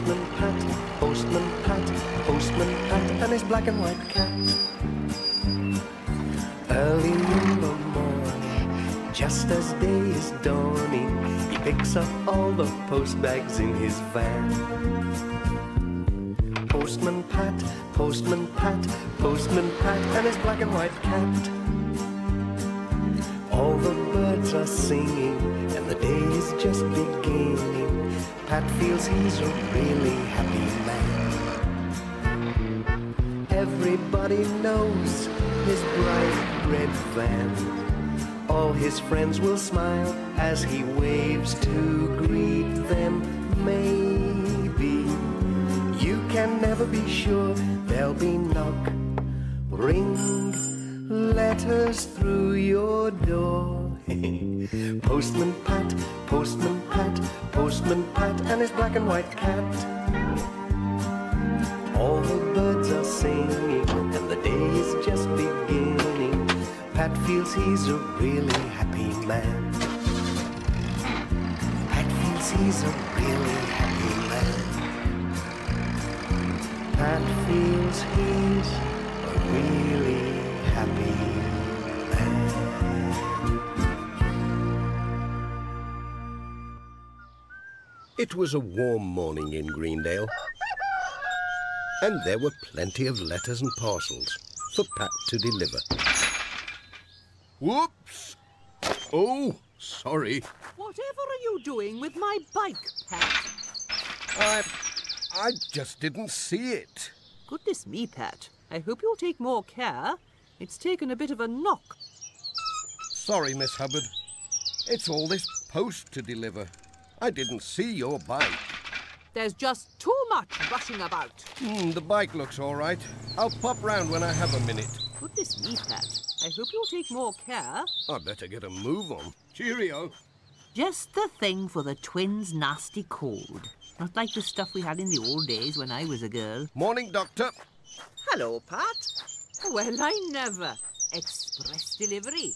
Postman Pat, Postman Pat, Postman Pat, and his black and white cat. Early in the morning, just as day is dawning, he picks up all the post bags in his van. Postman Pat, Postman Pat, Postman Pat, and his black and white cat. All the birds are singing, and the day is just beginning. Pat feels he's a really happy man. Everybody knows his bright red van. All his friends will smile as he waves to greet them. Maybe you can never be sure. There'll be knock, ring, letters through your door. Postman Pat, Postman Pat, Postman Pat, and his black and white cat. All the birds are singing, and the day is just beginning. Pat feels he's a really happy man. Pat feels he's a really happy man. Pat feels he's a really happy man. It was a warm morning in Greendale, and there were plenty of letters and parcels for Pat to deliver. Whoops! Oh, sorry. Whatever are you doing with my bike, Pat? I just didn't see it. Goodness me, Pat. I hope you'll take more care. It's taken a bit of a knock. Sorry, Miss Hubbard. It's all this post to deliver. I didn't see your bike. There's just too much rushing about. The bike looks all right. I'll pop round when I have a minute. Goodness me, Pat. I hope you'll take more care. I'd better get a move on. Cheerio. Just the thing for the twins' nasty cold. Not like the stuff we had in the old days when I was a girl. Morning, Doctor. Hello, Pat. Well, I never. Express delivery.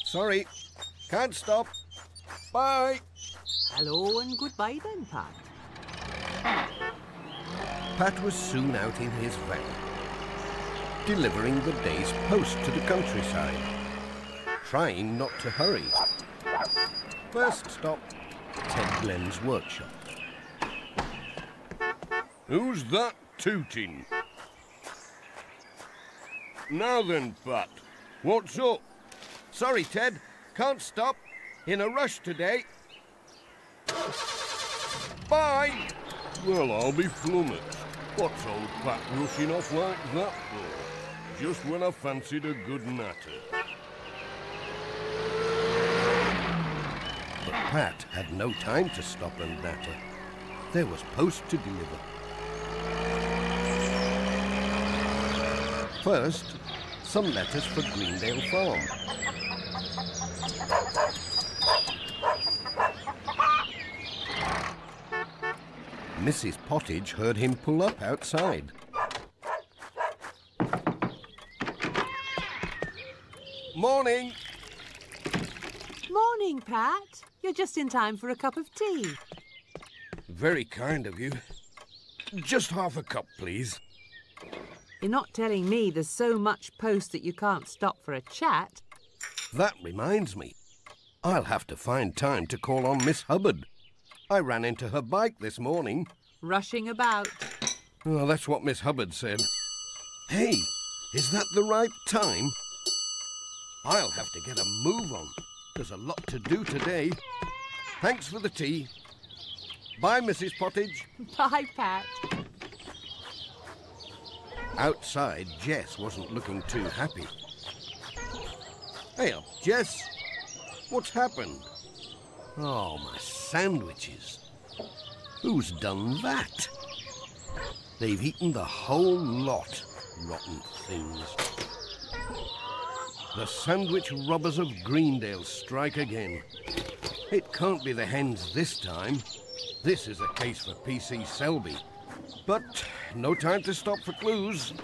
Sorry. Can't stop. Bye. Hello and goodbye then, Pat. Pat was soon out in his van, delivering the day's post to the countryside, trying not to hurry. First stop, Ted Glenn's workshop. Who's that tooting? Now then, Pat, what's up? Sorry, Ted, can't stop. In a rush today. Bye! Well, I'll be flummoxed. What's old Pat rushing off like that for? Just when I fancied a good natter. But Pat had no time to stop and natter. There was post to deliver. First, some letters for Greendale Farm. Mrs. Pottage heard him pull up outside. Morning! Morning, Pat. You're just in time for a cup of tea. Very kind of you. Just half a cup, please. You're not telling me there's so much post that you can't stop for a chat? That reminds me. I'll have to find time to call on Miss Hubbard. I ran into her bike this morning. Rushing about. Oh, that's what Miss Hubbard said. Hey, is that the right time? I'll have to get a move on. There's a lot to do today. Thanks for the tea. Bye, Mrs. Pottage. Bye, Pat. Outside, Jess wasn't looking too happy. Hey up, Jess. What's happened? Oh, my sandwiches. Who's done that? They've eaten the whole lot, rotten things. The sandwich robbers of Greendale strike again. It can't be the hens this time. This is a case for P.C. Selby. But no time to stop for clues.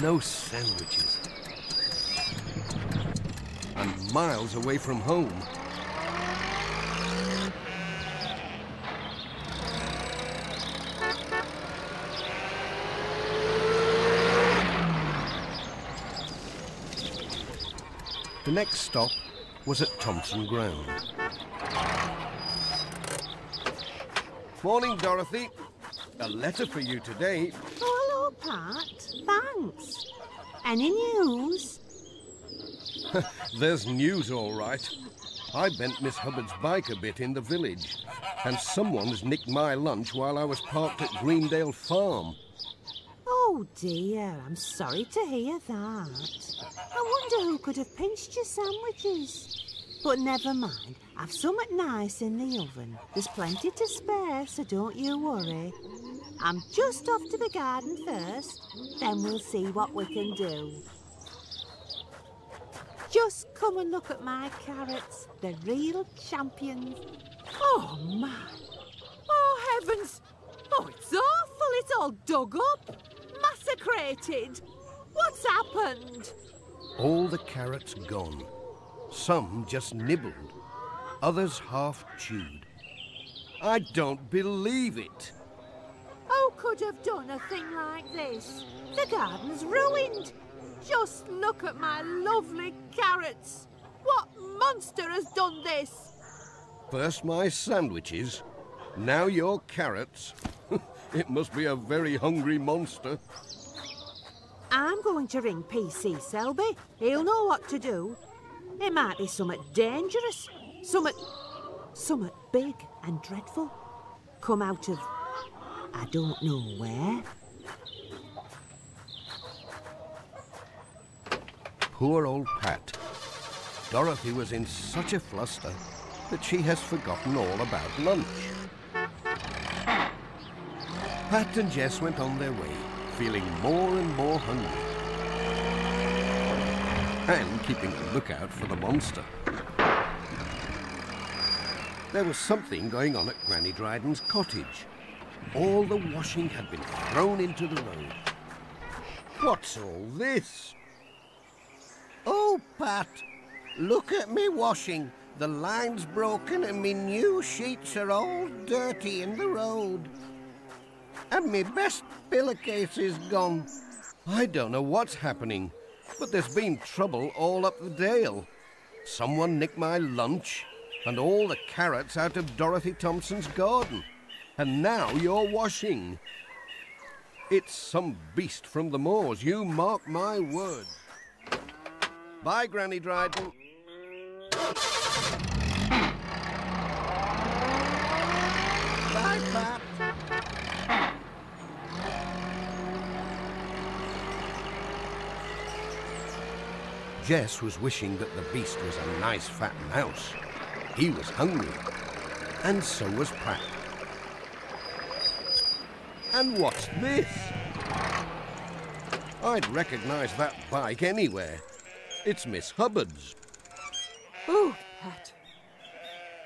No sandwiches. And miles away from home. The next stop was at Thompson Ground. Morning, Dorothy. A letter for you today. Oh, hello, Pat. Thanks. Any news? There's news, all right. I bent Miss Hubbard's bike a bit in the village, and someone's nicked my lunch while I was parked at Greendale Farm. Oh, dear. I'm sorry to hear that. I wonder who could have pinched your sandwiches. But never mind. I've something nice in the oven. There's plenty to spare, so don't you worry. I'm just off to the garden first, then we'll see what we can do. Just come and look at my carrots. They're real champions. Oh, my. Oh, heavens. Oh, it's awful. It's all dug up. Massacrated. What's happened? All the carrots gone. Some just nibbled. Others half chewed. I don't believe it. Who could have done a thing like this? The garden's ruined. Just look at my lovely carrots. What monster has done this? First my sandwiches, now your carrots. It must be a very hungry monster. I'm going to ring PC Selby. He'll know what to do. It might be something dangerous. Something big and dreadful. Come out of I don't know where. Poor old Pat. Dorothy was in such a fluster that she has forgotten all about lunch. Pat and Jess went on their way, feeling more and more hungry. And keeping a lookout for the monster. There was something going on at Granny Dryden's cottage. All the washing had been thrown into the road. What's all this? Oh, Pat, look at me washing. The line's broken and me new sheets are all dirty in the road. And me best pillowcase is gone. I don't know what's happening, but there's been trouble all up the dale. Someone nicked my lunch and all the carrots out of Dorothy Thompson's garden. And now you're washing. It's some beast from the moors, you mark my word. Bye, Granny Dryden. Bye, Pat. Jess was wishing that the beast was a nice fat mouse. He was hungry, and so was Pat. And what's this? I'd recognise that bike anywhere. It's Miss Hubbard's. Oh, Pat.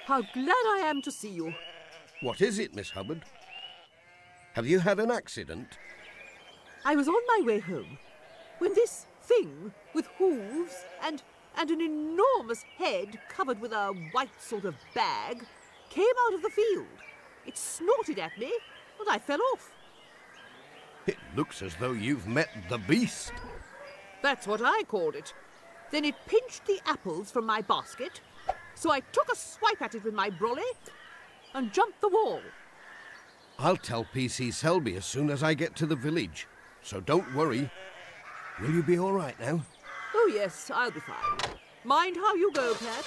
How glad I am to see you. What is it, Miss Hubbard? Have you had an accident? I was on my way home when this thing with hooves and an enormous head covered with a white sort of bag came out of the field. It snorted at me and I fell off. It looks as though you've met the beast. That's what I called it. Then it pinched the apples from my basket, so I took a swipe at it with my brolly and jumped the wall. I'll tell PC Selby as soon as I get to the village, so don't worry. Will you be all right now? Oh, yes, I'll be fine. Mind how you go, Pat.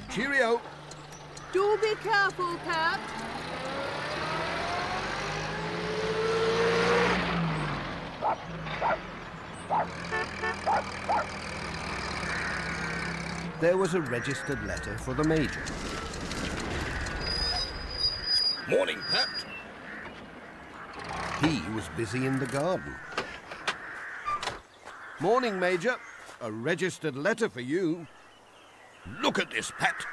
Cheerio. Do be careful, Pat. There was a registered letter for the Major. Morning, Pat. He was busy in the garden. Morning, Major. A registered letter for you. Look at this, Pat.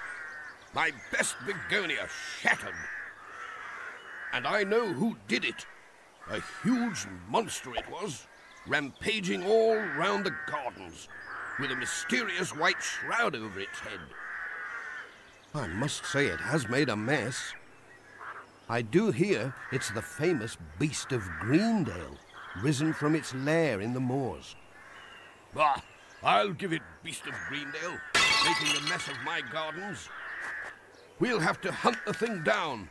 My best begonia shattered. And I know who did it. A huge monster it was, rampaging all round the gardens, with a mysterious white shroud over its head. I must say it has made a mess. I do hear it's the famous beast of Greendale, risen from its lair in the moors. Ah, I'll give it, beast of Greendale, making a mess of my gardens. We'll have to hunt the thing down.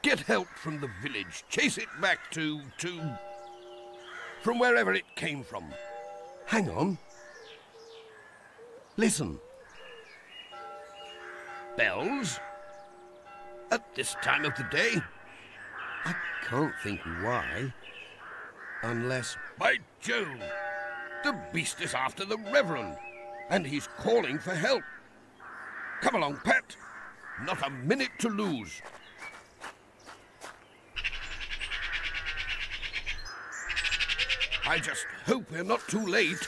Get help from the village. Chase it back from wherever it came from. Hang on. Listen. Bells? At this time of the day? I can't think why. Unless... By Jove! The beast is after the Reverend, and he's calling for help. Come along, Pat. Not a minute to lose. I just hope we're not too late.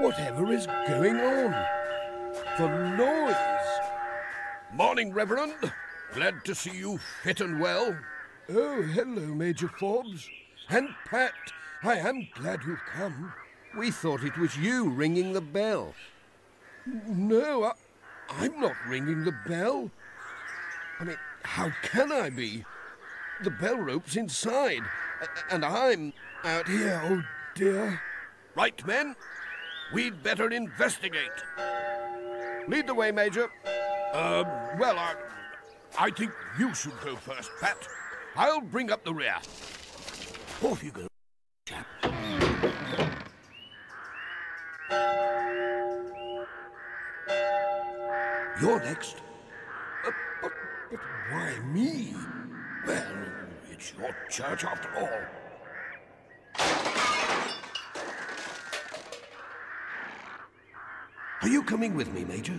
Whatever is going on? The noise! Morning, Reverend. Glad to see you fit and well. Oh, hello, Major Forbes. And Pat, I am glad you've come. We thought it was you ringing the bell. No, I'm not ringing the bell. I mean, how can I be? The bell rope's inside, and I'm out here. Oh, dear. Right, men. We'd better investigate. Lead the way, Major. Well, I think you should go first, Pat. I'll bring up the rear. Off you go, chap. You're next. But why me? Well, it's your church after all. Are you coming with me, Major?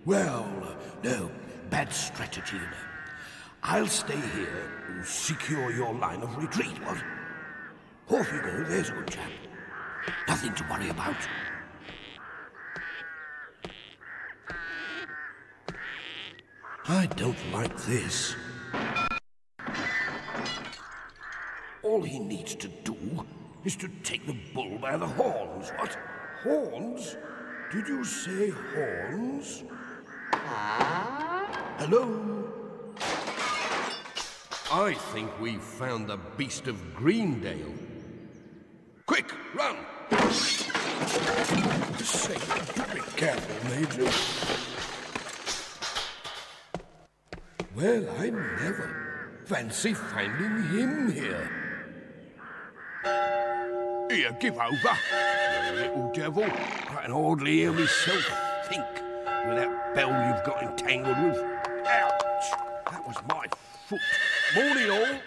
Well, no, bad strategy, you know. I'll stay here and secure your line of retreat, what? Off you go, there's a good chap. Nothing to worry about. I don't like this. All he needs to do is to take the bull by the horns, what? Horns? Did you say horns? Hello? I think we've found the beast of Greendale. Quick, run! Say, do be careful, Major. Well, I never fancy finding him here. Here, give over, you little devil. I can hardly hear myself think with that bell you've got entangled with. Ouch! That was my foot. Morning, all.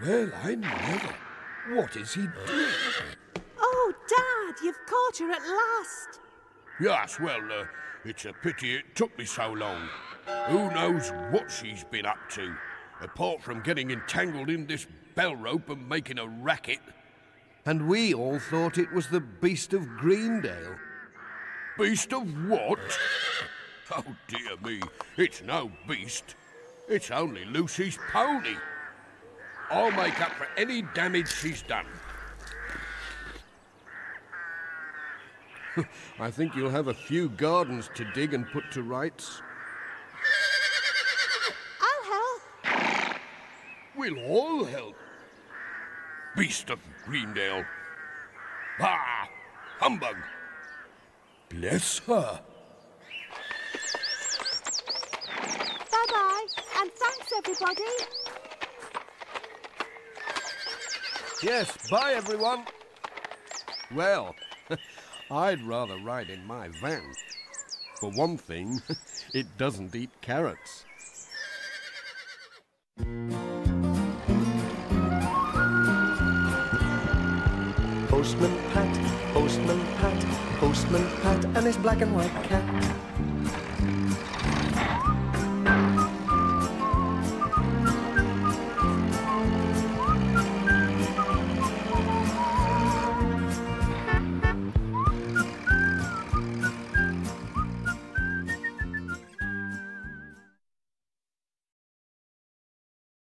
Well, I never. What is he doing? Oh, Dad, you've caught her at last. Yes, well, it's a pity it took me so long. Who knows what she's been up to, apart from getting entangled in this bell rope and making a racket. And we all thought it was the beast of Greendale. Beast of what? Oh, dear me, it's no beast. It's only Lucy's pony. I'll make up for any damage she's done. I think you'll have a few gardens to dig and put to rights. I'll help. We'll all help. Beast of Greendale. Ah, humbug. Bless her. Bye-bye, and thanks, everybody. Yes, bye, everyone. Well, I'd rather ride in my van. For one thing, it doesn't eat carrots. Postman Pat, Postman Pat, Postman Pat, and his black and white cat.